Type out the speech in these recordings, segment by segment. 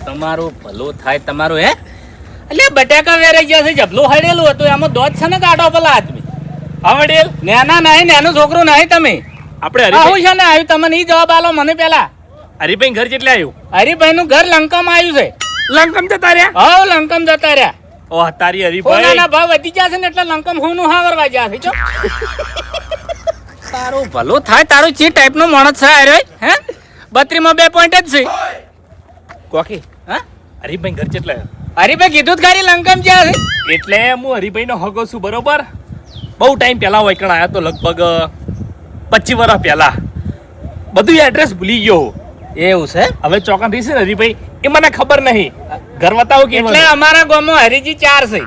તમારું ભલું થાય તમારું હે એટલે બટાકા વેરાઈ ગયા છે જબલું હળેલું હતું એમાં દોધ છે ને કાઢો પેલા આદમી આવડેલ નેના નહીં નેનું છોકરું નહીં તમે આપણે આવું છે ને આવ્યું તમે નહીં જવાબ આલો મને પેલા હરિભાઈ ઘર કેટલે આવ્યું? હરિભાઈ નું ઘર લંકામાં આવ્યું છે. લંકમ જતા રહ્યા? હા લંકમ જતા રહ્યા. ઓહ તારી હરિભાઈ સોનાના ભાવ વધી ગયા છે ને એટલે લંકમ હું હાવરવા ગયા છે. તારું ભલું થાય તારું ચી ટાઈપ નો માણસ છે અરે હે 32 માં 2 પોઈન્ટ જ છે કોકી હા હરિભાઈ ઘર કેટલે? હરિભાઈ કીધું જ ખરી લંકમ જ્યાં છે એટલે હું હરિભાઈ નો હગો છું બરોબર. બહુ ટાઈમ પહેલા વૈકણ આવ્યા તો લગભગ 25 વર્ષ પહેલા. બધું એડ્રેસ ભૂલી ગયો. એવું છે હવે ચોકન રહી છે ને હરિભાઈ એ મને ખબર નહીં. ઘર બતાવો કે એટલે અમારા ગામમાં હરિજી 4 છે.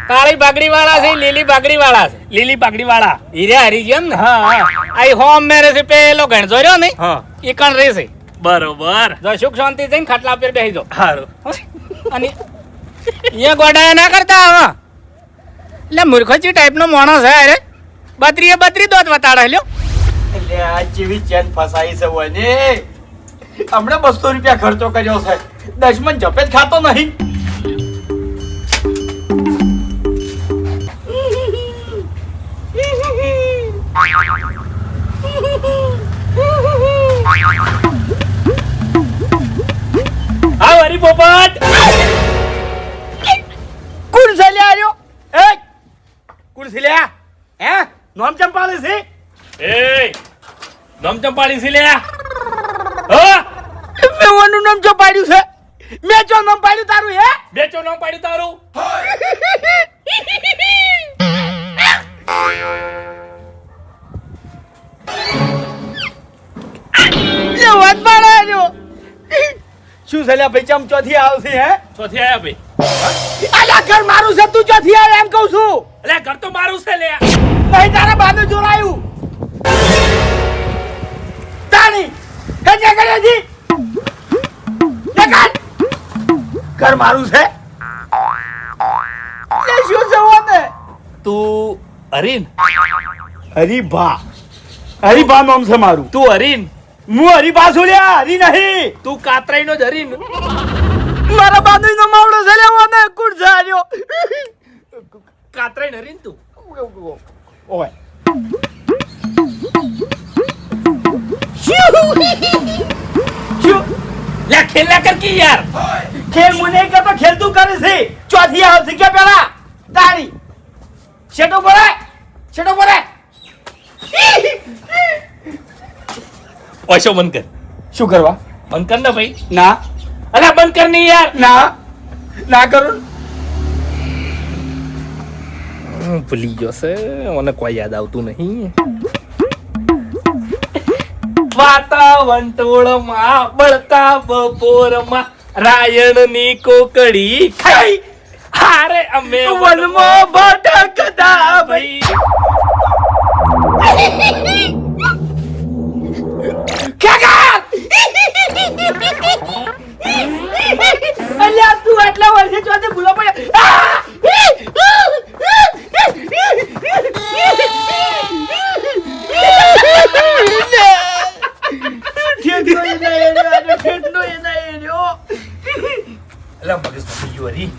કાળી બાગડી વાળા છે લીલી બાગડી વાળા છે. લીલી પાકડી વાળા હીરે હરિજી એમ ને હા હા આઈ હોમ મેરે છે પેલો ગણજો રહ્યો ને હા ઈ કણ રહે છે બરોબર જો સુખ શાંતિ થઈને ખાટલા પર બેસી જાઓ સારું. અને એ ગોડાયા ના કરતા આવા એટલે મૂર્ખજી ટાઈપ નો માણસ છે અરે 32 દોત વતાડે લ્યો એટલે આ જેવી ચેન ફસાઈ છે વને હમણાં 200 રૂપિયા ખર્ચો કર્યો છે 10 મન જપે જ ખાતો નહીં. હા હરી પોપટ કોણ છે લે આયો એ કોણ છે લે હે નામ ચંપાલે છે એ નમ ચંપાડી છે લે હા મેં ઓનું નામ જો પાડ્યું છે મેં જો નામ પાડ્યું તારું હે બેચો નામ પાડ્યું તારું એ વાત પાડ્યો શું છે લે ભાઈ ચમ ચોથી આવશે હે ચોથી આયા ભાઈ આલા ઘર મારું છે તું ચોથી આવે એમ કહું છું અલે ઘર તો મારું છે લે નહીં તારા બાનું જોડાયું તાણી કન્યા કરે જી દેખાડ ઘર મારું છે એ શું છે ઓને તું હરીન હરીભા હરીભા નામ છે મારું તું હરીન હું હરીભા છું લ્યા હરી નહીં તું કાતરાઈ નો જ હરીન મારા બાનું નો માવડો છે લે ઓને કુડ જાર્યો કાતરાઈ હરીન તું ઓય શું લે ખેલા કર કે યાર ખેલ મને કે તો ખેલ તું કરે છે ચોથી આવશે કે પેલા તારી છેટો બોલે ઓછો બંધ કર શું કરવા બંધ કર ને ભાઈ ના અલે બંધ કર ની યાર ના કરું ભૂલી ગયો છે મને કોઈ યાદ આવતું નહીં વાતાવરણ ટોળમાં બળતા બપોરમાં રાયણ ની કોકડી ખાઈ હારે અમે વનમાં ભટકતા ભાઈ અલ્યા તું આટલા વર્ષે ચોથે ભૂલો પડ્યા અલા મગજ નથી ગયું હરી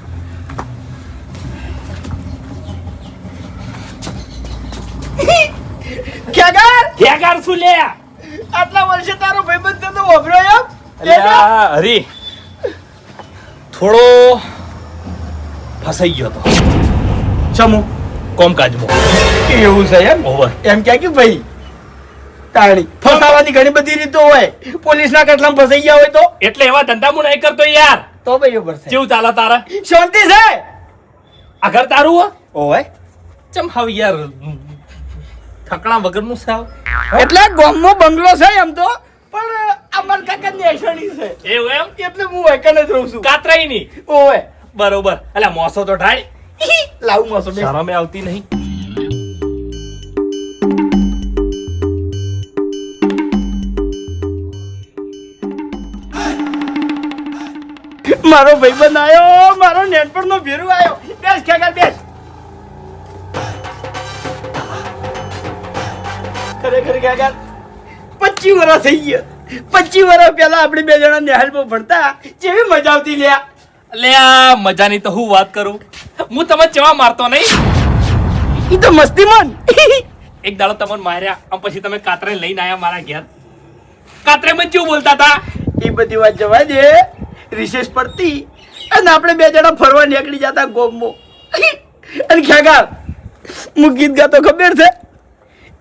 ક્યાગાર શું લે આટલા વર્ષે તારો ભાઈબંધ તને ઓભરો એમ અલ્યા હરી થોડો ફસાઈ ગયો તો ચમો કોમકાજમાં એવું છે એમ ઓવર એમ કે ભાઈ તાળી ફસાવાની ઘણી બધી રીતો હોય પોલીસના કટલામાં ફસાઈ ગયા હોય તો એટલે એવા ધંધા હું નહીં કરતો યાર તો બરાબર છે કેવું ચાલે તારા શાંતિ છે આ ઘર તારું હો ઓય ચમ હાવ યાર ઠકણા વગરનું સાવ એટલે ગામનો બંગલો છે એમ તો પણ અમર કાકા નેશણી છે એવું એમ એટલે હું એકને જ રહું છું કાતરાઈ ની ઓય બરોબર અલ્યા મોસો તો ઢાળ લાવું મસો બે શરમે આવતી નહીં મારો ભાઈબંધ આયો મારો નેટપણનો ભેરુ આયો બેસ કાકા બેસ ખરેખર કાકા 25 વર્ષ થઈ ગયા 25 વર્ષ પહેલા આપણે બે જણા નિહાલમાં ભણતા જેવી મજા આવતી લ્યા. લે આ મજાની તો હું વાત કરું. હું તમે ચેવા મારતો નહીં. ઈ તો મસ્તીમાં એક દાડો તમને માર્યા અને પછી તમે કાતરે લઈને આયા મારા ઘેર. કાતરે માં કેવું બોલતા હતા? એ બધી વાત જવા દે. રિસેસ પડતી અને આપણે બે જણા ફરવા નીકળી જતા ગોમમાં. અને ખ્યાગાર હું ગીત ગાતો ખબર છે?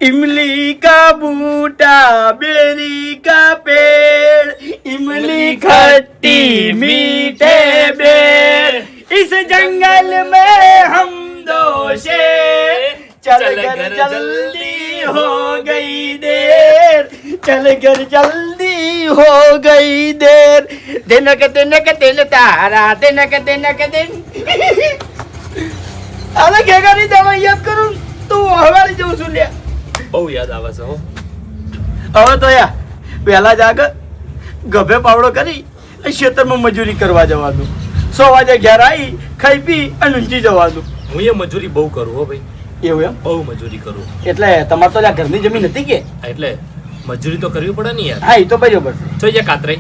इमली का बूटा बेरी का पेड़ इमली खट्टी मीठे बेर इस जंगल में हम दो शेर चल कर जल्दी हो गई देर चल कर जल्दी हो गई देर दिन तारा दिन अरे क्या करी दवा याद करूं તું હવારી જઉં છું લ્યા. બહુ યાદ આવે છે હો. હવે તો યા પહેલા જ આગળ ગભે પાવડો કરી ખેતરમાં મજૂરી કરવા જવાનું. 100 વાગે ઘેર આવી ખાઈ પી અને ઊંચી જવાનું. હું એ મજૂરી બહુ કરું હો ભાઈ. એવું એમ? બહુ મજૂરી કરું. એટલે તમારે તો ત્યાં ઘરની જમીન હતી કે? એટલે મજૂરી તો કરવી પડે ને યાર. હા એ તો બરાબર છે. જોઈ જા કાતરે.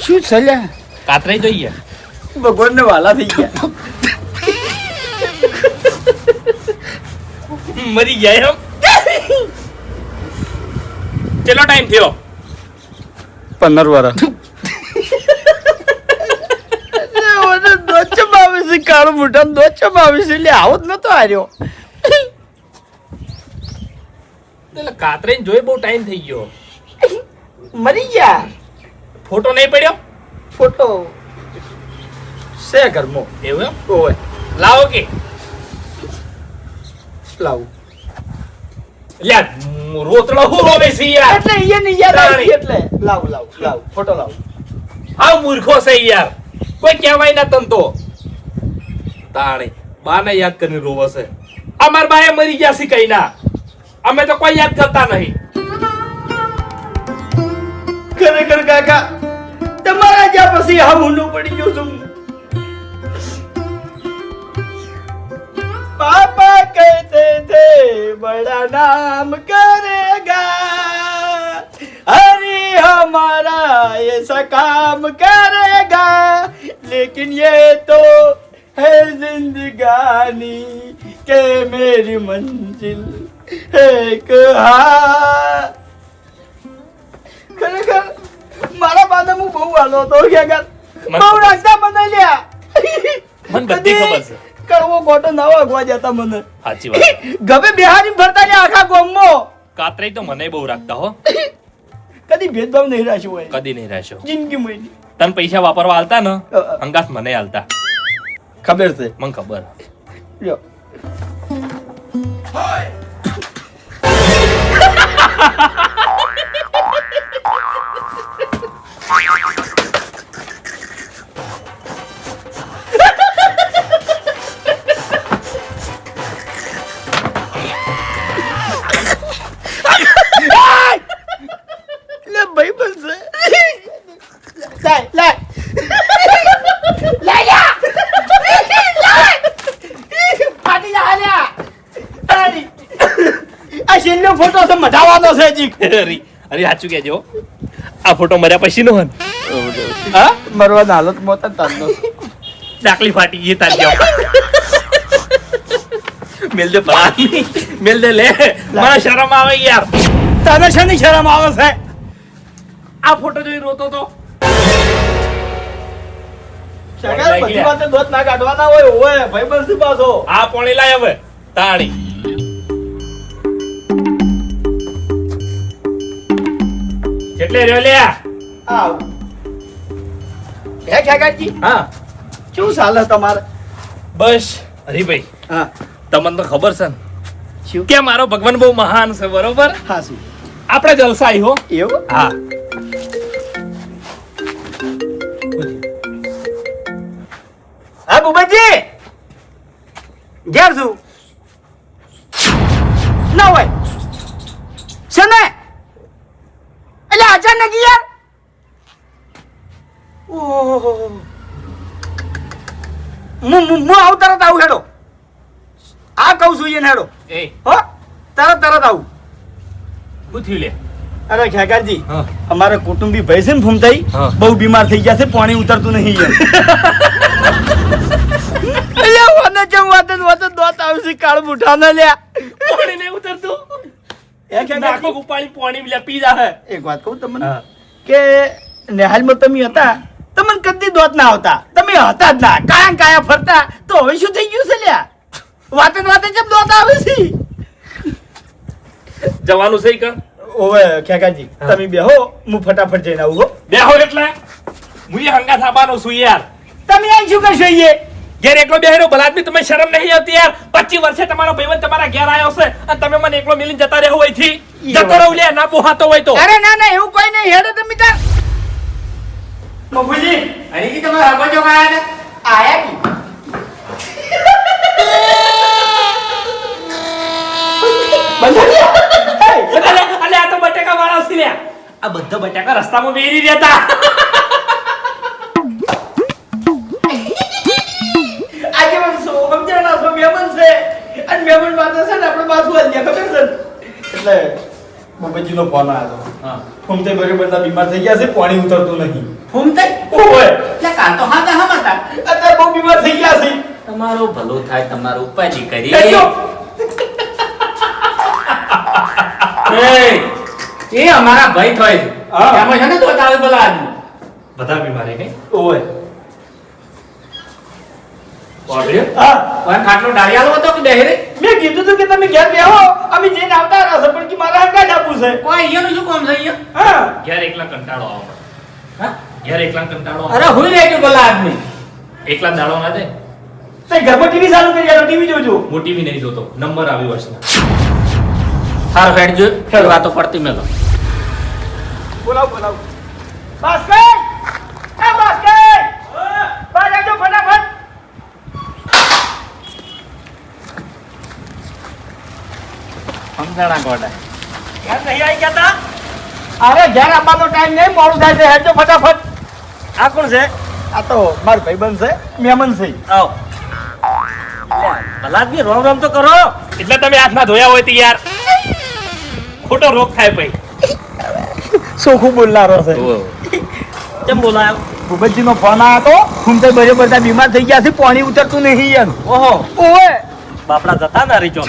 શું સલ્યા કાતરે જોઈએ. ભગવાન ને વાલા થઈ ગયા. મરી ગયા એમ. ચલો ટાઈમ થયો 15 વર્ષ. દોચમ આવે છે કાળો મોટા દોચમ આવે છે એટલે આવો જ નતો હાર્યો. એટલે કાતરે જોઈ બહુ ટાઈમ થઈ ગયો. મરી ગયા. ફોટો નહીં પડ્યો? ફોટો છે ઘરમાં. એવું એમ? ઓય લાવો કે લાવું લ્યા રોતડો હું હોવે છે યાર. એટલે ઈ ને યાર તાણી. એટલે લાવ ફોટો લાવ. આ મૂર્ખો છે યાર. કોઈ કહેવાય ના તન તો તાણે બાને યાદ કરીને રોવે છે. અમાર બાએ મરી ગયા છે કઈ ના. અમે તો કોઈ યાદ કરતા નહીં. ખરેખર કાકા તમારા જ્યાં પછી આ ઊંડું પડી ગયો છું. पापा कहते थे बड़ा नाम करेगा अरे हमारा ऐसा काम करेगा लेकिन ये तो है जिंदगानी के मेरी मंजिल एक हा ખરેખર મારા બાદ હું બહુ હાલો તો ક્યાં બહુ રસ્તા બદલ્યા. મને બધી ખબર છે. કરવો ગોટો ના વાગવા જતા મને. સાચી વાત. ગમે બિહારી ફરતા ને આખા ગામમાં. કાતરે તો મને બહુ રાખતા હો. કદી ભેદભાવ નહીં રાખ્યો હોય કદી નહીં રાખ્યો. જિંદગીમાં. તને પૈસા વાપરવા આલતા ને અંગાત મને આલતા. ખબર છે મને ખબર. લ્યો ભાઈ બનશે. લાય પાટી જા હાલ્યા. આ છેલ્લો ફોટો છે મઢાવાનો છે જી. અરે સાચું કહેજો. આ ફોટો મર્યા પછી નો હન. હા મરવાની હાલત મોતા તારનો ડાકલી ફાટી ગઈ તાર જાવ. મેલ દે પાણી મેલ દે લે. મને શરમ આવે યાર. તને છે ની શરમ આવે છે? આ ફોટો જોઈ રોતો તો. શગર બધી વાતે દોત ના કાઢવાના હોય ઓય ભાઈ બનશે પાછો. આ પોણી લાય હવે તાણી. કેટલે રહ્યો લે? આવ હે કાકાજી. હા શું ચાલે તમારે? બસ હરીભાઈ હા તમને તો ખબર છે ને શું કે મારો ભગવાન બહુ મહાન છે બરોબર. હા શું આપણે જલસાઈ હો. એવું? હા હા બુબાજી ઘેર છું ના હોય છે ને એટલે અચાનક યાર ઓહો હું આવું તરત આવું હેડો આ કહું છું એને હેડો એ હો તરત આવું પૂછ્યું લે અરે ખેગારજી હા. અમારા કુટુંબી ભાઈ છે ને ફૂમતાઈ હા. બહુ બીમાર થઈ ગયા છે પાણી ઉતરતું નહીં એમ. અલ્યા મને કેમ વાત દોત આવશે કાળ મુઠા ન લ્યા પાણી નહીં ઉતરતું એ ખેગારજી, નાકો ઉપાડી પાણી લે પી જા હે એક વાત કહું તમને હા. કે નેહાલમાં તમે હતા તમને કદી દોત ના આવતા તમે હતા જ ના કાયા ફરતા તો હવે શું થઈ ગયું છે લ્યા વાતે કેમ દોત આવે છે જવાનું છે કે ઓવે ખેગાજી હા. તમે બેહો હું ફટાફટ જઈને આવું હો બેહો એટલે હું એ હંગા થાબાનો છું યાર તમે અહીં શું કરશો એ ઘેર એકલો બેહેરો ભલાદમી તમે શરમ નહીં આવતી યાર 25 વર્ષે તમારો ભાઈબંધ તમારા ઘેર આવ્યો છે અને તમે મને એકલો મિલીને જતા રહેવો અહીંથી જતો રહું લે ના પોહાતો હોય તો અરે ના એવું કોઈ નહીં હેડો તમે તાર મફુજી હરીજી તમે હગો કાયા આયા કી અલે આ તો બટાકા વાળા છે લ્યા આ બધા બટાકા રસ્તામાં વેરી રહેતા આજે બનશો સમજણા છો મહેમાન છે અને મહેમાન માટે છે ને આપણે બાજુ આલ્યા ખબર છે એટલે મફુજીનો ફોન આવ્યો હા ફૂમતે બરોબર બીમાર થઈ ગયા છે પાણી ઉતરતું નહીં ફૂમતાઈ ઓય એટલે કાલ તો હા હતા અત્યારે બહુ બીમાર થઈ ગયા છે તમારું ભલું થાય તમારું ઉપાજી કરી કહેજો. એ અમારા ભાઈ થાય છે હા. એમાં છે ને દોત આવે પેલા આદમી બધા બીમારી કઈ ઓય વાગડ્યો હા પણ ખાટલો ડાળિયાલો હતો કે બેહરે મેં કીધું તું કે તમે ઘેર બેહો અમે જઈને આવતા રહેશે પણ કે મારા હંગા જ આપવું છે કોઈ અહીંયાનું શું કામ છે અહીંયા હા ઘેર એકલા કંટાળો આવે હા? ઘેર એકલા કંટાળો અરે આવે હુઈ રહેજો પેલા આદમી એકલા દાડો ના દે તે ઘરમાં ટીવી ચાલુ કરી આલો ટીવી જોજો મોટી બી નહીં જોતો નંબર આવી વર્ષના હાર હેડ જો વાતો પડતી મેલો બોલાવ બાસ્કેટ એ બાસ્કેટ બહાર આવજો ફટાફટ સમજણા ગોડા ઘેર નહીં આવી ગયા તા અરે ઘેર આવવાનો ટાઈમ નહીં મોડું થાય છે હેડજો ફટાફટ આ કોણ છે આ તો મારો ભાઈબંધ છે મહેમાન છે આવ ભલા આદમી રોમ રોમ તો કરો એટલે તમે હાથમાં ધોયા હોય તો યાર ખોટો રોગ થાય ભાઈ સોખું બોલનારો છે કેમ બોલાયો ભૂપતજીનો ફોન આવ્યો તો ફૂમતે બરોબર બીમાર થઈ ગયા છે પાણી ઉતરતું નહીં એમ ઓહો ઓય બાપડા જતા ના રીચો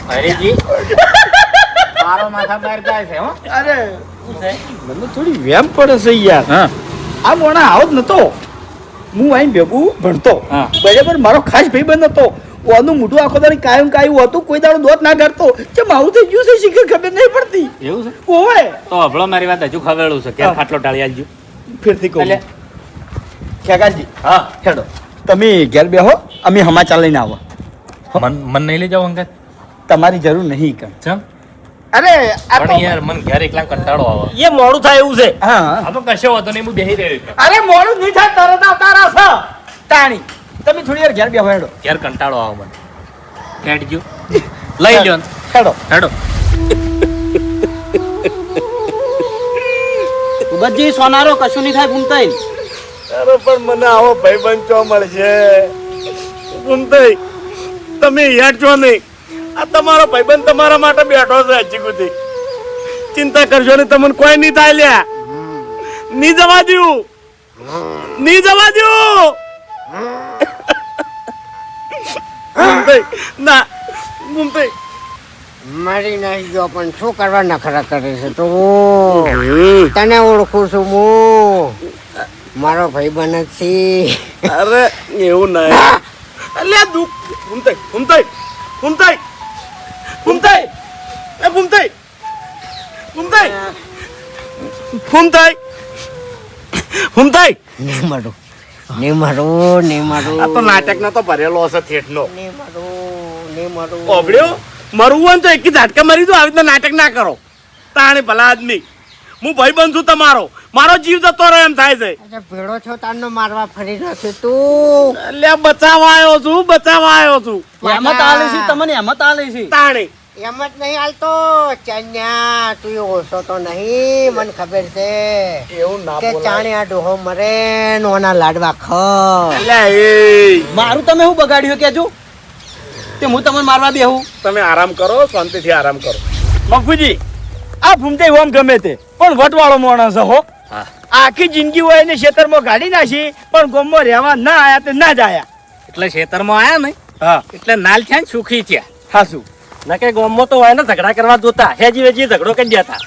હરીજી મારો માથા બહાર જાય છે હો અરે શું છે મને થોડી વેમ પડે છે યાર હા આ મોણા આવો જ નતો હું અહીં ભેગું ભણતો હા. બરાબર મારો ખાસ ભાઈબંધ હતો ઓનું મોઢું આખો દાડી કાયમ હતું કોઈ દાડો દોત ના કરતો કેમ આવું થઈ ગયું છે શીખર ખબર નહીં પડતી એવું છે ઓય તો હભળો મારી વાત હજુ ખવેલું છે કે હા. ખાટલો ટાળી આલજો ફેરથી કહું એટલે? ખેગાજી હા હેડો તમે ઘેર બેહો અમે સમાચાર લઈને આવો મન નહીં લઈ જાવ અંગત તમારી જરૂર નહીં કર ચમ અરે આ પણ તો યાર મન ઘેર એકલા કંટાળો આવે એ મોડું થાય એવું છે હા આ તો કશો હતો નહીં હું બેહી રહ્યો છું. અરે મોડું નહીં થાય તરત આવતા રહેશે તાણી તમે થોડી વાર ઘેર બેહો હેડો ઘેર કંટાળો આવે મને હેડજો લઈ લ્યો ને. હેડો હેડો ઉબજી સોનારો કશું નહીં થાય ભૂમતાઈ અરે પણ મને આવો ભાઈબંધ ચો મળશે ભૂમતાઈ તમે યાદ છો નહીં આ તમારો ભાઈબંધ તમારા માટે બેઠો છે હજી સુધી ચિંતા કરશો ને તમને કોઈ નહીં થાય લ્યા નહીં જવા દઉં નહીં જવા દઉં ના ભૂમતાઈ મરી નહીં ગયો પણ શું કરવા નખરા કરે છે તો તને ઓળખું છું હું મારો ભાઈબંધ જ છે અરે એવું નહીં અલ્યા દુઃખ ભૂમતાઈ ભૂમતાઈ ભૂમતાઈ ભૂમતાઈ એ ભૂમતાઈ ભૂમતાઈ ભૂમતાઈ ભૂમતાઈ નહીં મારું નહીં મારું નહીં મારું આ તો નાટકનો તો ભરેલો હશે થેટનો નહીં મારું નહીં મારું ઓબડ્યો મરવું હોય ને તો એક ઝાટકા મારી દો આવી રીતના નાટક ના કરો તાણે ભલા આદમી હું ભાઈ બંધ છું તમારો મારો જીવ જતો રહે એમ થાય છે અચ્છા ભેળો છો તારનો મારવા ફરી રહ્યો છે તું એટલે બચાવવા આવ્યો છું એમત આલે છે તમને એમત આલે છે તાણે એમ જ નહીં હાલતો ચાન્યા તું ઓછો તો નહીં મને ખબર છે એવું ના કે ચાણે આ ડોહો મરે નોના લાડવા ખ એટલે એ મારું તમે શું બગાડ્યું કેજો તે હું તમને મારવા બેહું. તમે આરામ કરો, શાંતિથી આરામ કરો. મફુજી આ ફૂમતે ઓમ ગમે તે પણ વટવાળો માણસ હો. હા. આખી જિંદગી હોય એને ખેતરમાં ગાડી નાખી પણ ગામમાં રહેવા ના આયા તે ના જ આયા. એટલે ખેતરમાં આયા ને હા એટલે નાલ થયા ને સુખી થયા. હાસુ ના કે ગામમાં તો હોય ને ઝઘડા કરવા જોતા હેજી વેજી ઝઘડો કરી દેતા.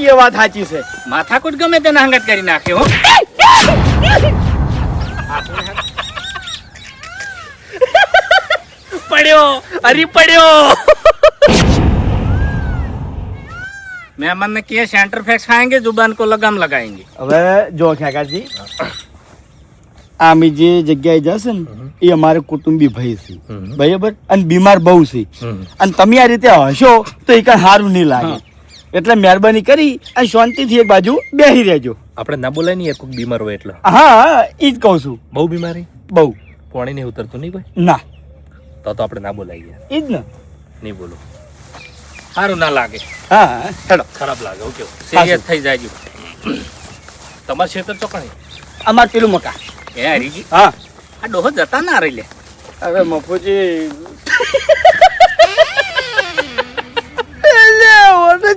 એ વાત સાચી છે. માથાકૂટ ગમે તેને હંગત કરી નાખે હો. પડ્યો હરી પડ્યો. मेहमान ने किया सेंटर फैक्स खाएंगे जुबान को लगाम लगाएंगे. હવે જો ખેકાજી આમી જે જગ્યાએ જશે ને એ અમારે કુટુંબી ભાઈ છે બરાબર અને બીમાર બહુ છે અને તમે આ રીતે હશો તો એ કઈ સારું નહીં લાગે એટલે મહેરબાની કરી અને શાંતિથી એક બાજુ બેસી રહેજો. આપણે ના બોલાય નહીં, કોઈક બીમાર હોય એટલે. હા એ જ કહું છું. બહુ બીમારી, બહુ પાણી નહીં ઉતરતું નહીં કોઈ, ના તો આપણે ના બોલાઈએ. એ જ ને. નહીં બોલો, સારું ના લાગે, હા હેડો ખરાબ લાગે. ઓકે, સિરિયસ થઈ જાય. તમારે ક્ષેત્ર ચોકણી અમાર પેલું મકાન. એ હરીજી હા આ ડોહો જતા ના રહી લે. હવે મફુજી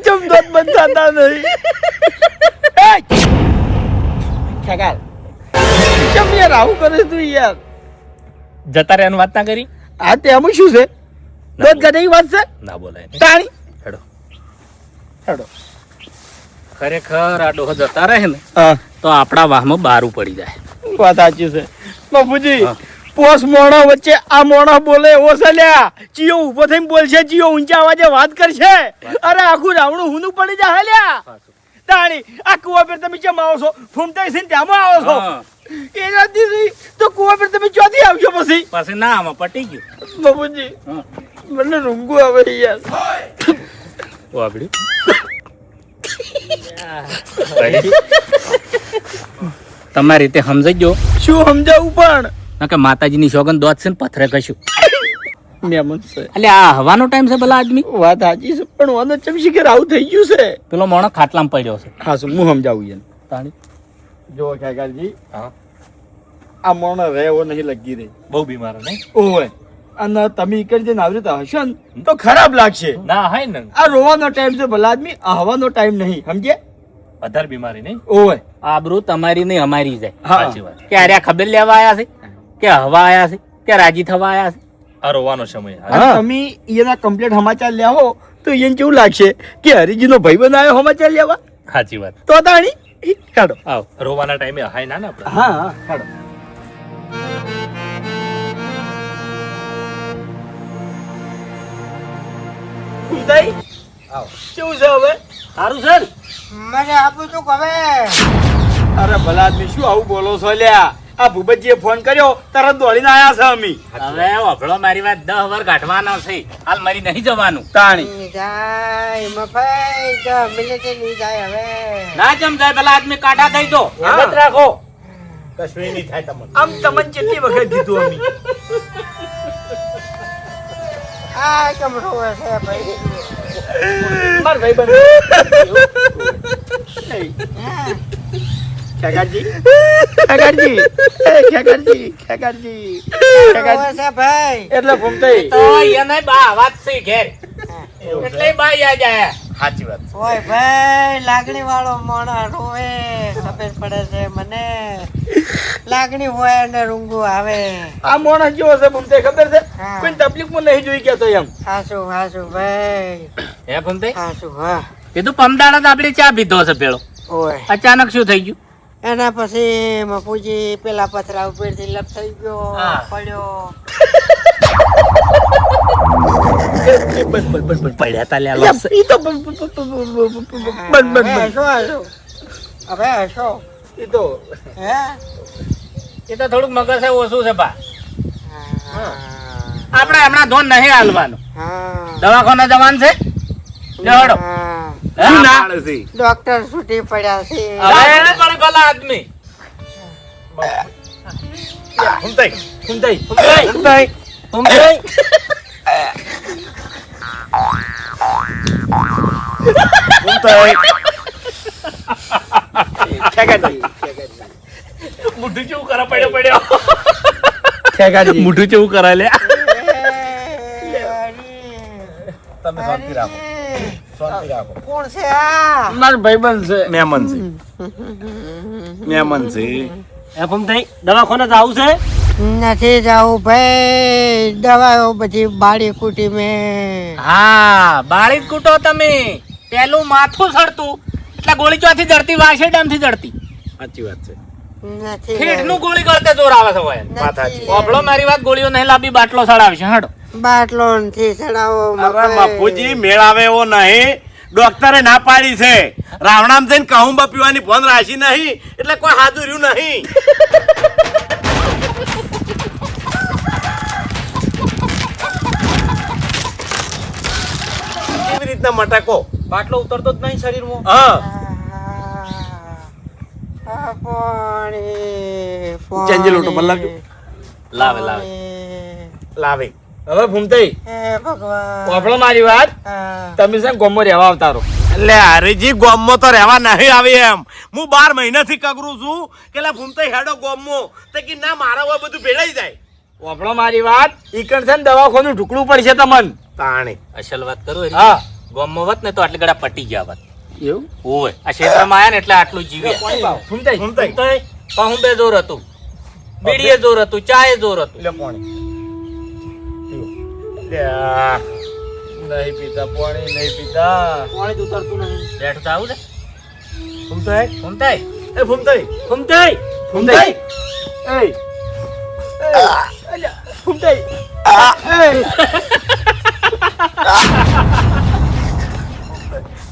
ચમદોત બનતા નહીં. ખેગાર કેમ યાર આવું કરે તું યાર? જતા રહેવાની વાત ના કરી. આ તે આમાં શું છે? દોત ગધે વાત છે ના બોલાય નહીં. તાણી હેડો. હેડો. ખરેખર આ ડોહો જતા રહે ને હા તો આપણા વાહમાં બારું પડી જાય. વાત સાચી છે બાપુજી. હા. પોસ મોણા વચ્ચે આ મોણા બોલે એવો છે લ્યા. ચિયો ઊભો થઈને બોલશે, ચિયો ઊંચા અવાજે વાત કરશે. અરે આખું રાવણું હુનું પડી જાય લ્યા. તાણી આ કુવા પર તમે કેમ આવો છો? ફૂમતાઈ છે ને ત્યાંમાં આવો છો? હા. એના દીદી તો કુવા પર તમે ચોથી આવશો પછી? પછી ના આમાં પટી ગયું. બાપુજી હા. મને રૂંગું આવે યાર. વાપડ્યું. તમારી રીતે સમજજો શું સમજાવું પણ ના કે માતાજીની સોગન દોત છે ને પથરે કશું. મહેમાન છે. એટલે આ હવાનો ટાઈમ છે ભલા આદમી. વાત સાચી છે પણ વાંધો ચમશી કે આવું થઈ ગયું છે. પેલો મોણો ખાટલામાં પડ્યો છે. હા શું હું સમજાવું યાર. તાણી જો કાકાજી હા, આ મોણો રહે એવો નહીં લગી રહી. બહુ બીમાર નહીં. ઓય અને તમે ઈકડ જઈને આવી રીતે હશો ને તો ખરાબ લાગશે. ના હાય ને, આ રોવાનો ટાઈમ છે ભલા આદમી, આ હવાનો ટાઈમ નહીં. સમજે? વધારે બીમારી નહીં. ઓય આબરૂ તમારી નહીં અમારી જાય. હા સાચી વાત. કે અરે ખબર લેવા આયા છે કે હવા આયા છે કે રાજી થવા આયા છે. આ રોવાનો સમય. અને તમે એના કમ્પ્લીટ સમાચાર લેવો તો એને કેવું લાગશે કે હરીજીનો ભાઈ બનાવ્યો સમાચાર લેવા? સાચી વાત. તો તાણી હેડો. આવ, રોવાના ટાઈમે હાય ના ને આપણે. હા હા હેડો. ફૂમતાઈ, કેવું છે હવે? સારું છે ને? મને આપું છું હવે અરે ભલા આદમી શું આવું બોલો છો લ્યા? આ ભૂપતજીએ ફોન કર્યો તરત દોડીને આયા છે અમે. હવે વફળો મારી વાત 10 વાર કાઢવાનો છે. હાલ મારી નહીં જવાનું. તાણી ની જાય મફાઈ તો મિનિટે ની જાય હવે ના જમજાય પેલા આદમી કાઢા થઈ તો હિંમત રાખો. કશું નહીં થાય તમને. આમ તમને કેટલી વખત કીધું અમે. આ કેમ રોવે છે ભાઈ માર ભાઈ બંધ ખેગારજી ખેગારજી ખેગારજી ખેગારજી રોવે છે ભાઈ એટલે ફૂમતાઈ તો એને બા વાત છે ઘેર એટલે બા યાદ આયા. સાચી વાત. ઓય ભાઈ લાગણી વાળો માણસ રોવે ખબર પડે છે મને લાગણી હોય અને રૂંગું આવે આ માણસ કેવો છે ફૂમતાઈ ખબર છે? હા. કોઈ તકલીફમાં નહીં જોઈ કેતો એમ. હાસુ હાસુ ભાઈ હે ફૂમતાઈ? હાસુ હા કીધું પમદાડા તો આપણે ચા પીધો છે પેલો. ઓય અચાનક શું થઈ ગયું? એના પછી મફુજી પેલા પથરા ઉપરથી લપ થઈ ગયો હા. પડ્યો પડ્યા તા લ્યા ઈ તો બંધ બંધ હસો હસો હવે હસો એ તો હે એ તો થોડુંક મગજ છે ઓછું છે બા. હા આપણે હમણાં ધોન નહીં હાલવાનું. હા દવાખાને જવાનું છે. લેવડો. હા. શું ના? ડોક્ટર છૂટી પડ્યા છે હવે પણ ભલા આદમી. ફૂમતાઈ ફૂમતાઈ ફૂમતાઈ. ફૂમતાઈ ખેગાજી મુઠું કેવું કરે પડ્યો ખેગાજી મુઠું કેવું કરે લે તમે શાંતિ રાખો શાંતિ રાખો કોણ છે આ મારો ભાઈબંધ છે મહેમાન છે એમ થઈ દવાખાને જવું છે નથી જવું ભાઈ દવાઓ બધી બાળી કુટી મેં હા બાળી જ કૂટો તમે પેલું માથું સડતું એટલે ગોળી ચોથી જડતી વાસે ડમથી જડતી સાચી વાત છે નથી ફીટનું ગોળી ગળતે જોર આવે છે હોય વાત સાચી. ઓભળો મારી વાત ગોળીઓ નહીં લાંબી બાટલો સડાવશે હડો બાટલો નથી ચડાવો અરે બાપુજી મેળ આવે એવો નહીં ડોક્ટરે ના પાડી છે રાવણામ જઈને કહુંબા પીવાની ફોન રાશી નહીં એટલે કોઈ હાજુ રહ્યું નહીં કેવી રીતના મટકો બાટલો ઉતરતો જ નહીં શરીરમાં હા ચેન્જી લોટો બદલાવજો. લાવે લાવે લાવે હવે ભૂમતાઈ ભગવાન આપણો મારી વાત તમે છે ને ગોમો રહેવા આવતારો એટલે હરીજી ગોમમાં તો રહેવા નહીં આવી એમ હું 12 મહિનાથી કગરું છું કે લે ભૂમતાઈ હેડો ગોમમાં તે કે ના મારા હોય બધું ભેળાઈ જાય આપણો મારી વાત ઈકણ છે ને દવાખાનું ઢુકડું પડશે તમને તાણે અસલ વાત કરું હા ગોમમાં વત ને તો આટલી ગળા પટી ગયા વાત એવું ઓય આ ક્ષેત્રમાં આયા ને એટલે આટલું જીવ્યા ભૂમતાઈ ભૂમતાઈ પહુંબે જોર હતું બીડીએ જોર હતું ચાએ જોર હતું લે પાણી લ્યા. નહીં પીતા પાણી નહીં પીતા પાણી જ ઉતરતું નહીં બેઠ તો આવું છે ભૂમતાઈ ઘૂમતાય એ ભૂમતાઈ ભૂમતાઈ ભૂમતાઈ એ ભૂમતાઈ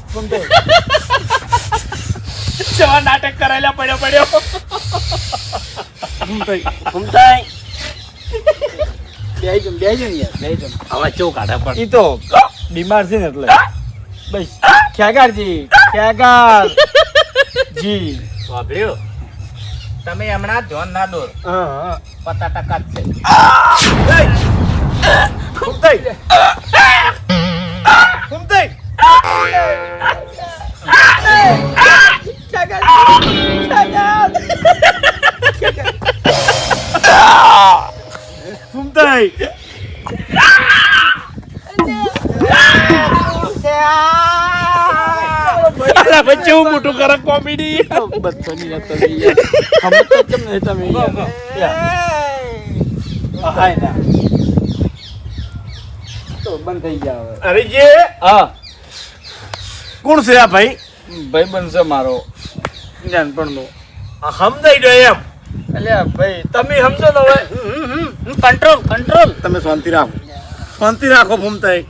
ભૂમતાઈ જવા નાટક કરાયેલા પડ્યો ભૂમતાઈ બેહી ને યાર બેહી જમ હવે ચો કાઢે પણ ઈ તો બીમાર છે ને એટલે બસ ખેગારજી ખેગાર જી વાભળ્યો તમે હમણાં ધ્યાન ના દોર હા 50% જ છે ભૂમતાઈ ભૂમતાઈ ભૂમતાઈ અરે બચ્ચે હું મોટું કરે કોમેડી બચ્ચોની વાત તમે યાર હમ તો કેમ નહીં તમે યાર હાય ના તો બંધ થઈ ગયા હવે હરીજી હા કોણ છે આ ભાઈ ભાઈ બનશે મારો નાનપણનો સમજાઈ ગયો એમ અલ્યા ભાઈ તમે સમજો ને હવે કંટ્રોલ કંટ્રોલ તમે શાંતિ રાખો ભૂમતાઈ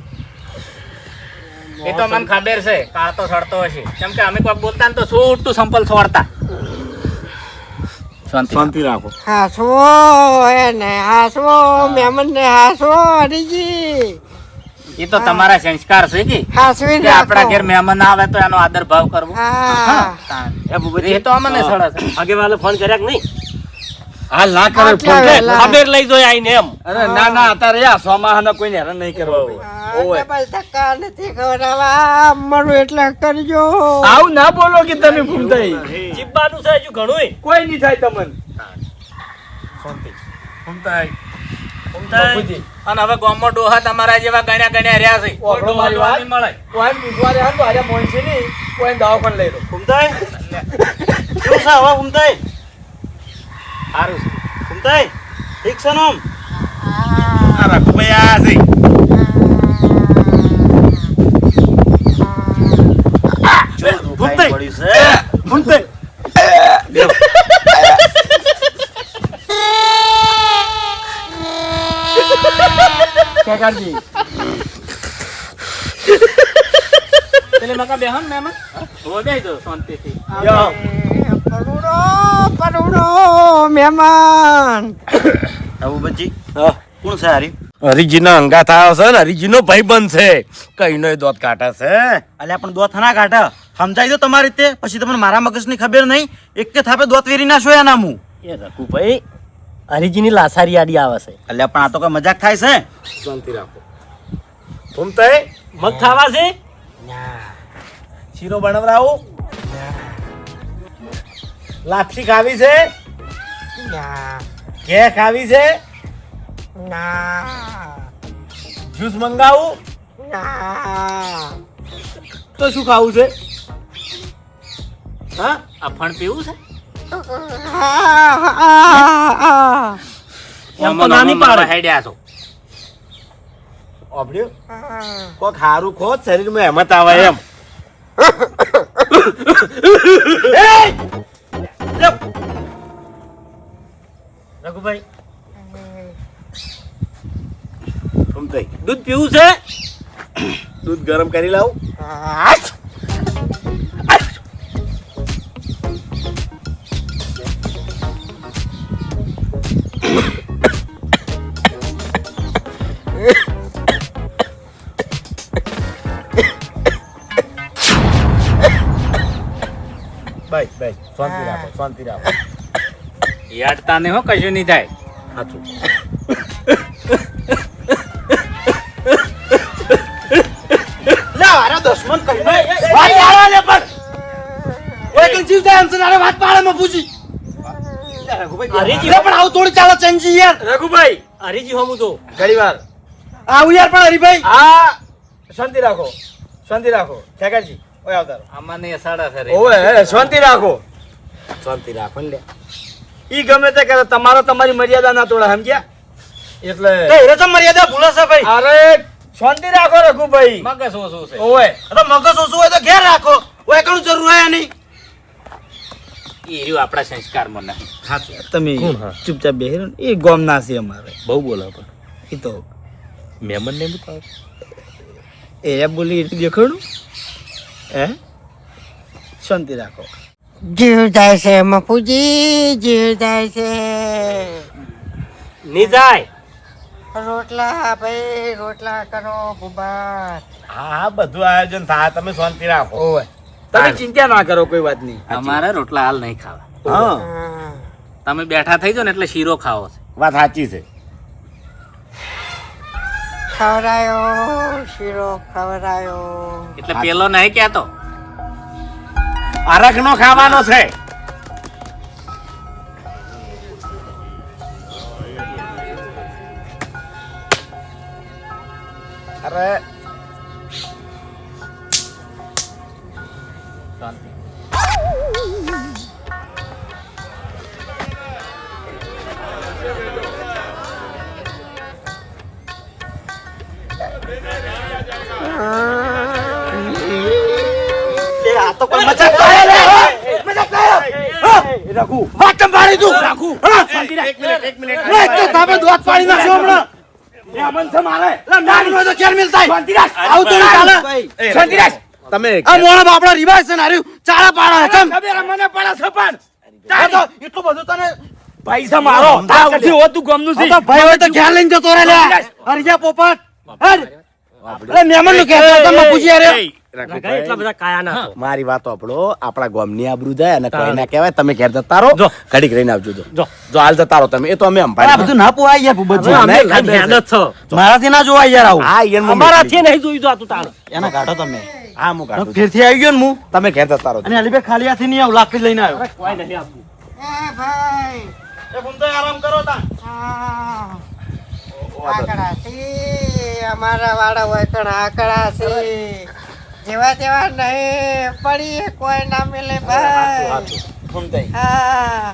એ તો મને ખબર છે કાળ તો સડતો હશે કેમ કે અમે કોઈ બોલતા ને તો છૂટું સંપલ છોડતા શાંતિ રાખો હાસવો એને હાસવો મહેમાન ને હાસવો હરીજી એ તો તમારા સંસ્કાર છે કે હાસવી કે આપણા ઘેર મહેમાન આવે તો એનો આદર ભાવ કરવો હા એ તો અમને સડે છે આગેવાલે ફોન કર્યા કે નહીં હાલ ના કરે આટલા ફોન વહેલા. ખબર લઈ જોઈ આઈને એમ અરે ના ના અત્યારે આ સોમાહાને કોઈને હેરાન નહીં કરવા ભાઈ ઓય ડબલ ધક્કા નથી ખવડાવવા મારું એટલે કરજો આવું ના બોલો કે તમે ભૂમતાઈ ચીપવાનું છે હજુ ઘણું કોઈ નહીં થાય તમને ભૂમતાઈ બાપુજી અને હવે ગામમાં ડોહા તમારા જેવા ગણ્યા ગણ્યા રહ્યા છે કોઈ આપણો મારી ડોહા વાત નહીં મળે કોઈ બુધવારે હા તો આજે મોનસી નહીં કોઈ દવાખાને લઈ લો ભૂમતાઈ શું છે હવે ભૂમતાઈ સારું છે ભૂમતાઈ ઠીક છે ને આમ? આ રાખો ભાઈ આ છે ભૂમતાઈ ભૂમતાઈ ખેગારજી પેલે મકા બેહન મહેમાન હો બેહી દો શાંતિથી યો પરુડો મહેમાન બાબુજી હા. કોણ છે હારી હરીજીનો અંગાથ આવ્યો છે ને હરીજીનો ભાઈબંધ છે કઈનો દોત કાઢે છે અલ્યા પણ દોત ના કાઢા સમજાઈ દો તમારી રીતે પછી તમને મારા મગજની ખબર નહીં એક કે થાપે દોત વેરી ના છો એના હું એ રઘુભાઈ હરીજીની લાસારી આડી આવે છે અલ્યા પણ આ તો કઈ મજાક થાય છે શાંતિ રાખો ભૂમતાઈ મગ ખાવા છે? શીરો બનાવરાવું? લાપસી ખાવી છે? કે ખાવી છે? જ્યુસ મંગાવું? તો શું ખાવું છે? હા, અફણ પીવું છે? એમ તો નાની પાડે. હેડ્યા છો. ઓબડ્યું? કોક હારું ખો, શરીરમાં હેમત આવે એમ. રઘુભાઈ સમજાઈ. દૂધ પીવું છે? દૂધ ગરમ કરી લાવું? ભાઈ ભાઈ શાંતિ રાખો, શાંતિ રાખો. યાડતા ને હો, કશું નહીં થાય. સાચું. લે અરે દુશ્મન કરી વાત પાડો લે પણ ઓય કઈ જીવ જાય અંસર અરે વાત પાડે માં પૂછી હરીજી લે પણ આવું થોડી ચાલે ચંજી યાર રઘુભાઈ હરીજી હોમું તો ઘણી વાર આવું યાર પણ હરીભાઈ આ શાંતિ રાખો, શાંતિ રાખો. ખેગારજી ઓય આવતારો. આમાં ને સાડા સરે. ઓવે શાંતિ રાખો. શાંતિ રાખો ને લે. ઈ ગમે તે કરે, તમારો તમારી મર્યાદા ના તોડે, સમજ્યા? એટલે તો હેરે તો મર્યાદા ભૂલે છે ભાઈ અરે શાંતિ રાખો રઘુભાઈ. મગજ ઓછું છે. ઓવે તો મગજ ઓછું હોય તો ઘેર રાખો ઓય કણું જરૂર હે નહીં એ રહ્યું આપણા સંસ્કારમાં નહીં. તમે ચૂપચાપ બેહી રહો ને. એ ગોમ ના છે અમારે. બહુ બોલા પણ એ તો મહેમાન ને બતાવ. એ બોલી એટલું દેખાડું હે. શાંતિ રાખો. જીવ જાય છે મફુજી, જીવ જાય છે. નહીં જાય. રોટલા ભાઈ, રોટલા કરો ભૂબા. હા, બધું આયોજન થાય, તમે શાંતિ રાખો. ઓવે તમે ચિંતા ના કરો, કોઈ વાત નહીં. અમારે રોટલા હાલ નહીં ખાવા. હા તમે બેઠા થઈ જાઓ ને એટલે શીરો ખાવો છે. વાત સાચી છે. ખવડાયો શીરો, ખવડાયો. એટલે પેલો નહીં કહેતો. અરખ નો ખાવાનો છે. અરે આ તો કોઈ મજાક કરે લે મજાક કરે રઘુ, વાત પાડી તું રઘુ, એક મિનિટ. લે તો તાપે દોત પાડી નાખો હમણાં એ અમન છે મારે. લે નામ નો તો કેર મિલતા શાંતિ રાખ. આવું તો નહીં ચાલે શાંતિ રાખ. તમે આ મોણા બાપડા રિવાજ છે ને હાર્યું ચાળા પાડા કેમ ખબર મને પડે છે પણ આ તો એટલું બધું તને પૈસા મારો તાકથી હોતું ગમનું છે. આ તો ભાઈ હોય તો ખ્યાલ લઈને જતો રહે લે હરિયા પોપટ હર લે મહેમાન નું કહેતા તમે પૂછી યાર લગાય એટલા બધા કાયા ના તો. મારી વાત આપણો આપણા ગામની આબરૂ જાય અને કોઈ ના કહેવાય. તમે ઘેર જતા રહો, ઘડીક રહીને આવજો. જો હાલ જતા રહો તમે. એ તો અમે આ અંભારી. બધું ના પોવાય યાર ભૂપતજી અમે નહીં, ખાલી ખબર હેડ જ છો. મારાથી ના જોવાય યાર આવું હા, ઈયન માં અમારાથી નહીં જોયું તો આ તું તાણ. એના કાઢો તમે હા, હું કાઢું છું. ફેરથી આવી ગયો ને હું તમે ઘેર જતા રહો. અને અલીબે ખાલી હાથી નહીં આવું લાકડી લઈને આવ્યો કોઈ નહીં આપવું. એ ભાઈ, એ ફૂમતો આરામ કરો તા આકડા છે અમારા વાળા હોય કણ આકડા છે. જેવા તેવા નહીં પડી કોઈ ના મિલે ભાઈ. ફૂમતાઈ હા,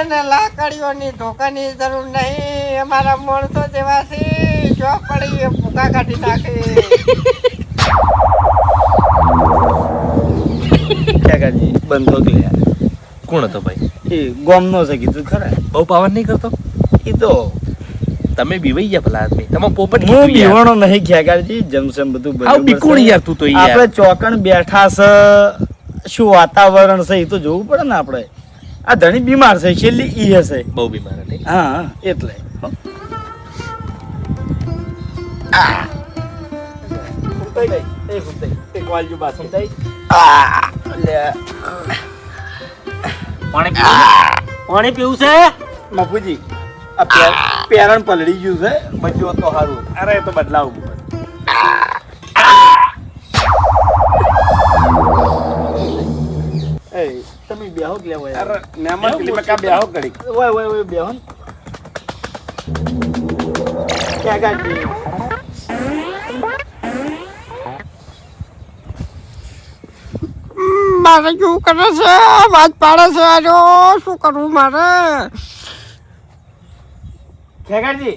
એને લાકડીઓની ધોકાની જરૂર નહીં. અમારા માણસો જેવા છે, જો પડી એ ભૂકા કાઢી નાખે. ખેગારજી બંધો કે યાર. કોણ હતો ભાઈ? એ ગોમનો છે કીધું ખરા. બહુ પાવર નહીં કરતો. એ તો તમે બીવાઈ ગયા ભલા આદમી. તમે પોપટ હું કીધું યાર. બીવાણો નહીં ખેગારજી. જમસમ બધું આવ બરાબર બીકોણ છે. યાર તું તો યાર. આપણે ચોકણ બેઠા છે, શું વાતાવરણ છે એ તો જોવું પડે ને આપણે. આ ધણી બીમાર છે, છેલ્લી ઈ હશે. બહુ બીમાર હતી. હા એટલે પાણી પીવું? પાણી પીવું છે? મફુજી આ પેરણ પલળી ગયું છે, બચ્યું હોત તો સારું. અરે, એ તો બદલાવું. બેહો કે લે ઓય અરે મહેમાન પેલી માં કા બેહો ઘડીક. ઓય બેહો ને. ખેગાજી મારે શું કરે છે વાત પાડે છે આજો શું કરવું મારે ખેગાજી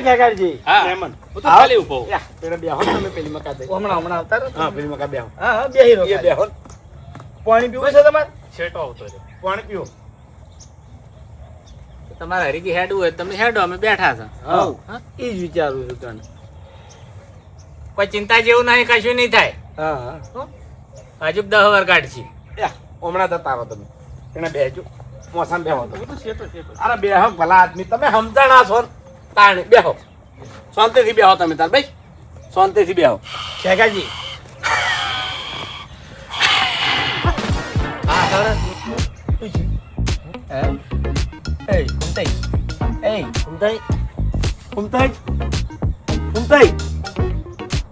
ખેગાજી હા મહેમાન. હું તો ખાલી ઊભો છું. યા પેલા બેહો ને તમે પેલી મકા દે હમણાં આવતા રહો હા પેલી માં કા બેહો. હા બેહી રહો એ બેહો. પાણી પીવું છે તમારે છેટો આવતો રહ્યો. પાણી પીવો. તમારે હરીકી હેડવું હોય તો તમે હેડો, અમે બેઠા છે. હા એ જ વિચારું છું તને કોઈ ચિંતા જેવું નહીં, કશું નહીં થાય. હા હજુ 10 વાર કાઢશી. યા, હમણાં જતા રહો તમે. એને બેહજો. મોસામ બેહો તમે. હું તો શેતો શેતો અરે બેહો ભલા આદમી, તમે સમજાણા છો ને. તાણે બેહો. શાંતિથી બેહો તમે તાર ભાઈ. શાંતિથી બેહો. ખેગાજી હા સરસ. એ કુંતાઈ સમજાય ફૂમતાઈ. ફૂમતાઈ.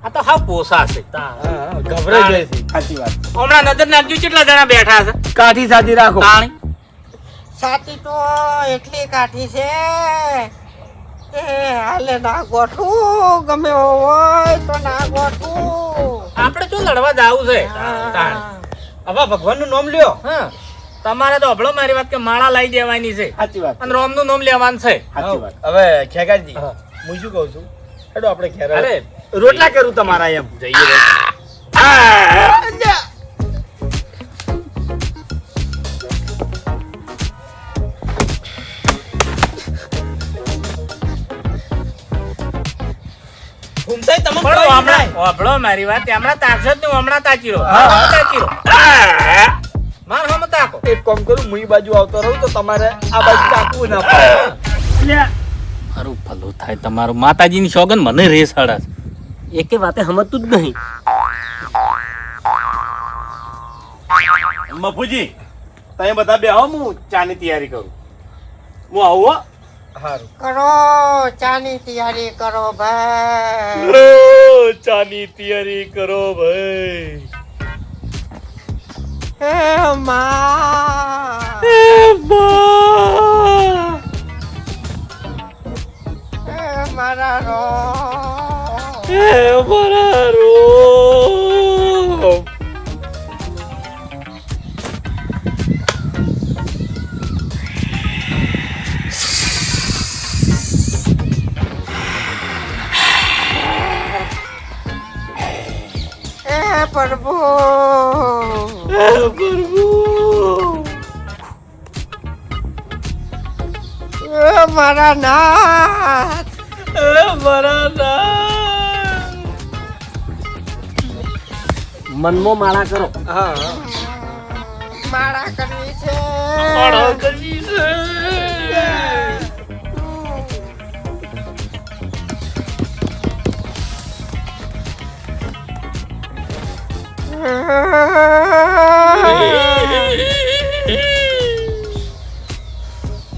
આ તો હાવ પોસા છે. ગભરાઈ જાય છે સાચી વાત. હમણાં નજર નાખજો કેટલા જણા બેઠા છે. કાઠી સાધી રાખો તાણી સાચી તો એટલી કાઠી છે એ હાલે ના ગોઠવું ગમે હોય તો ના ગોઠવું આપણે શું લડવા જાવું છે. તાણ. હવે ભગવાનનું નામ લ્યો હા, તમારે તો અભળો મારી વાત કે માળા લાવી દેવાની છે સાચી વાત. અને રોમનું નામ લેવાનું છે. સાચી વાત. હવે ખેગાજી હું શું કહું છું હેડો આપણે ઘેર અરે રોટલા કરું તમારા એમ જઈએ રે. કુંતાઈ તમે પણ હમણાં અભળો મારી વાત, હમણાં તાકશો જ નહીં, હમણાં તાકી રહો. હા. તાકી રહો. માર હમ તાકો. એક કામ કરું હું ઈ બાજુ આવતો રહું તો તમારે આ બાજુ તાકવું ના પડે મારું ભલું થાય તમારું. માતાજીની સોગન મને રેસ હડા છે. એકે વાતે સમજતું જ નહીં. મફુજી, તમે બધા બેહો, હું ચાની તૈયારી કરું. હું આવું હો. સારું કરો ચાની તૈયારી કરો ભાઈ ચાની તૈયારી કરો ભાઈ. હે માં હે મારા રો પ્રભુ મારા નાથ મનમાં માળા કરો. માળા કરવી છે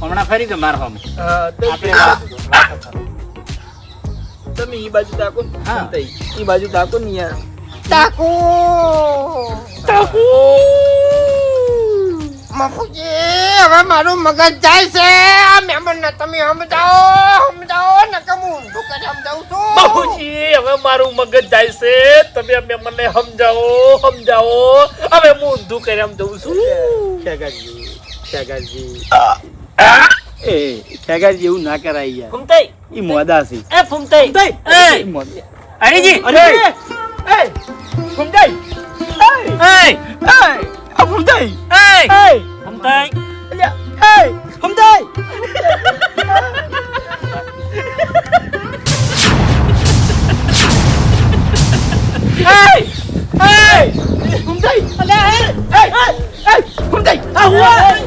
હમણાં ફરી તો માર હમ. તમે ઈ બાજુ તાકો ને હા. કુંતાઈ ઈ બાજુ તાકો ને યાર ટાકુ મફુજી હવે મારું મગજ જાય છે આ મહેમાન ને તમે સમજાવો ને કે હું ઊંધું કરી સમજાવું છું બાપુજી, હવે મારું મગજ જાય છે. તમે અમે મને સમજાવો. હવે હું ઊંધું કરી આમ જઉં છું. ખેગાજી એ ખેગાજી એવું ના કરાય યાર ફૂમતાઈ ઈ મોદા છે એ ફૂમતાઈ ઈ મોદા હરીજી કુંતાઈ એય આ કુંતાઈ એય ફૂમતાઈ કુંતાઈ તમારું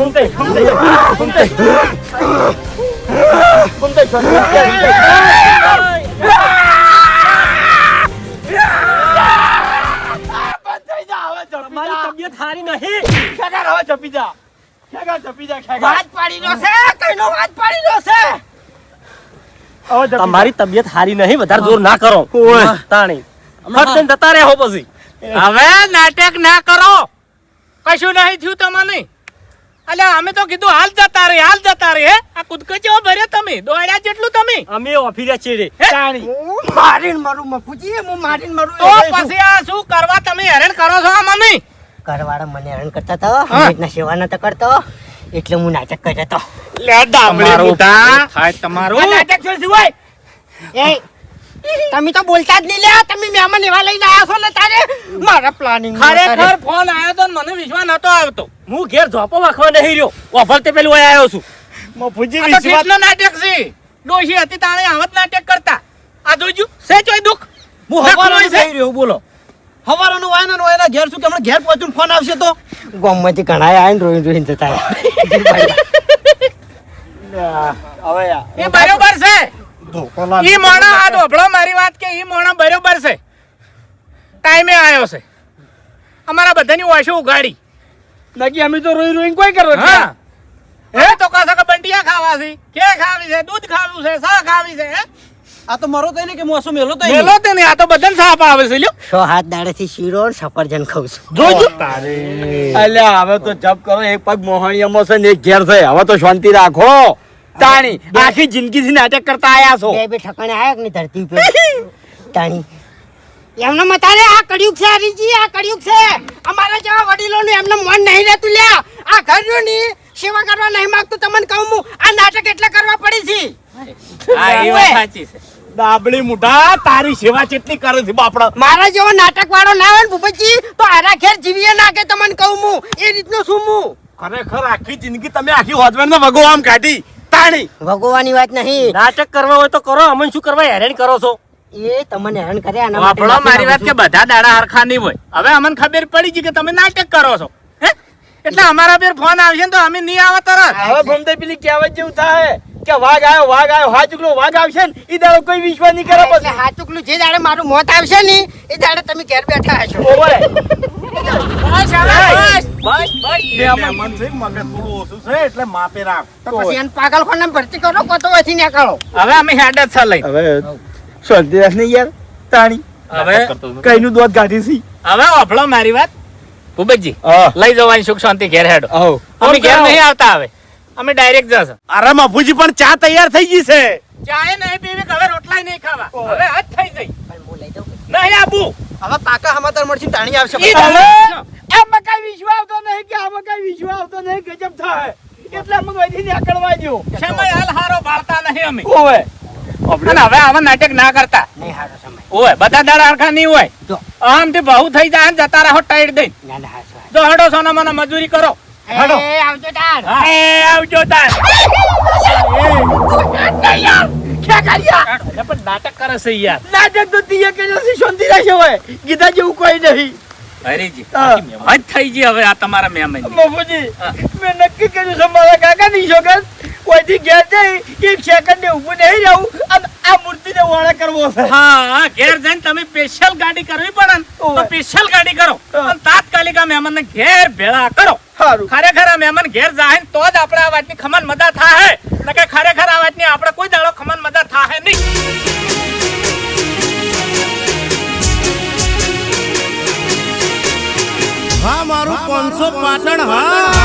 ઘૂમતે તમારી તબિયત સારી નહીં. ખેગાર હવે જપી જા ખેગાર જપી જા ખેગાર વાત પાડી દો છે કઈનો વાત પાડી દો છે હવે જપી તમારી તબિયત સારી નહીં, વધારે જોર ના કરો. તાણી ફટ જતા રહો પછી. હવે નાટક ના કરો, કશું નહીં થયું તમને. અલ્યા અમે તો કીધું હાલ જતા રે હે. આ કૂદકો જેવો ભર્યો તમે, દોડ્યા જેટલું તમે. અમે ઓફિરે ચીડે તાણી હું મારીને મારું મફુજી, હું મારીને મારું તો પછી આ શું કરવા તમે હેરાન કરો છો આ મમ્મી? ઘરવાળા મને હેરાન કરતા હતા, હંમેશના સેવા નતો કરતો, એટલે હું નાટક કરતો હતો. લે ડામડી મોટા થાય તમારું. નાટક શું હોય? એ તમે તો બોલતા જ નહીં લ્યા. તમે મહેમાન એવા લઈને આવ્યા છો ને તારે મારા પ્લાનિંગ ખરેખર ફોન આવ્યો તો ને મને વિશ્વાસ નતો આવતો. હું ઘેર ધોપો વાખવા નહીં રહ્યો, ઓફરતે પેલું ઓય આવ્યો છું. મફુજી આ તો ઠેઠનો નાટક છે. ડોશી હતી તાણે આવત નાટક કરતા. આ જોઈજુ સે ચોય દુખ. હું હવારનો થઈ રહ્યો બોલો. હવારનો વાયના ઘેર છું કે હમણાં ઘેર પહોંચીને ફોન આવશે તો ગામમાંથી ઘણા આવીને રોઈને જતા હવે યાર એ બરોબર છે. ઈ મોણા આ ધોબળો મારી વાત કે ઈ મોણા બરોબર છે. ટાઈમે આવ્યો છે. અમારા બધાની ઓશો ઉગાડી. નકી અમે તો રોઈ રોઈને કોઈ કરો હા. હે તો કાસા કે બંટિયા ખાવા છે, કે ખાવી છે, દૂધ ખાવું છે, સા ખાવી છે. હે આ તો મારો તો ને કે મોસો મેલો તો મેલો તે ને આ તો બધાને સાપ આવે છે લ્યો. 6 હાથ દાડેથી શીરો ને સફરજન ખાઉં છું. જોજો. અલ્યા હવે તો જપ કરો, એક પગ મોહણીયામાં છે ને એક ઘેર છે. હવે તો શાંતિ રાખો. તાણી આખી જિંદગીથી નાટક કરતા આયા છો. બે ઠકાણે આયા કે નહીં ધરતી ઉપર તાણી એમને મતારે આ કડિયુગ છે હરીજી, આ કડિયુગ છે. અમારા જેવા વડીલોનું એમને મન નહીં રહેતું લ્યા. આ ઘરનું ની સેવા કરવા નહીં માંગતું. તમને કહું હું આ નાટક એટલે કરવા પડી છે. હા એ વાત સાચી છે. ડાબડી મુઢા તારી સેવા કેટલી કરે છે બાપડા. મારા જેવો નાટક વાળો ના હોય ને ભૂપતજી તો આરા ઘેર જીવીએ ના કે તમને કહું હું એ રીતનું શું હું ખરેખર આખી જિંદગી તમે આખી હોજવેન વગો આમ કાઢી. તાણી ભગવાની વાત નહીં. નાટક કરવા હોય તો કરો, અમને શું કરવા હેરાન કરો છો? એ તમને હેરાન કરે આના આપણો મારી વાત કે બધા દાડા હરખા નહીં હોય. હવે અમને ખબર પડી છે કે તમે નાટક કરો છો. હે એટલે અમારા પર ફોન આવશે ને તો અમે નહીં આવા તરત. હવે ભમતે પેલી કહેવત જેવું થાય કે વાઘ આવ્યો હા ચૂકલો વાઘ આવશે ને ઈ દાડો કોઈ વિશ્વાસ નહીં કરે. એટલે હાચુકલું જે દાડે મારું મોત આવશે ને એ દાડે તમે ઘેર બેઠા હશો. બસ હવે બસ. મહેમાન છે, મગજ થોડું ઓછું છે એટલે માપે રાખ. તો પછી એને પાગલખોરને ભરતી કરો કો તો અહીંથી નીકળો. હવે અમે હેડ જ છે લઈ. હવે શાંતિ રાખ ને યાર. તાણી હવે કઈનું દોધ કાઢી છે. હવે વાપડો મારી વાત ભૂપતજી. હા. લઈ જવાની સુખ શાંતિ ઘેર હેડો. આવો. અમે ઘેર નહીં આવતા હવે અમે ડાયરેક્ટ જશે. અરે મફુજી પણ ચા તૈયાર થઈ ગઈ છે. ચાય નહીં પીવી કે હવે રોટલાય નહીં ખાવા. હવે આજ થઈ જઈ પણ હું લઈ દઉં કે? નહીં આબુ. હવે પાકા સમાચાર મળશે તાણી આવશે ઈ હવે તમે- આમાં કઈ વિશ્વાસ આવતો નહીં કે આમાં કઈ વિશ્વાસ આવતો નહીં. ગજબ થાય એટલે અમે અહીંથી નીકળવા દો. સમય હાલ હારો બાળતા નહીં અમે. ઓવે અને હવે આવા નાટક ના કરતા. નહીં હારો સમય. ઓય બધા દાડા હરખા નહીં હોય. જો આમથી બહુ થઈ જાય ને જતા રહો ટાઈટ દઈ. ના ના હાચું. જો હડો સોના મને મજૂરી કરો. એ આવજો તાર. એ આવજો તાર. એટલે પણ નાટક કરે છે યાર. નાટક તો તીએ કે છે શાંતિ રાખે હોય. ગીતા જેવું કોઈ નહીં. હરીજી હા. હદ થઈ ગઈ હવે આ તમારા મહેમાન. બાપુજી મેં નક્કી કર્યું છે મારા કાકાની છોકર કોઈથી ઘેર જઈ એક સેકન્ડ ઊભું નહીં રહું અને આ મૂર્તિને વાળા કરવો છે. હા ઘેર જઈને તમે સ્પેશિયલ ગાડી કરવી પડે ને તો ઓય. સ્પેશિયલ ગાડી કરો હા. અને તાત્કાલિક આ મહેમાનને ઘેર ભેળા કરો. સારું. ખરેખર આ મહેમાન ઘેર જાય ને તો જ આપણે આ વાતની ખમન મદા થાય. નકે ખરેખર આ વાતની આપણે કોઈ દાડો ખમન મદા થાય નહીં. હા મારું 500 પાટણ હા.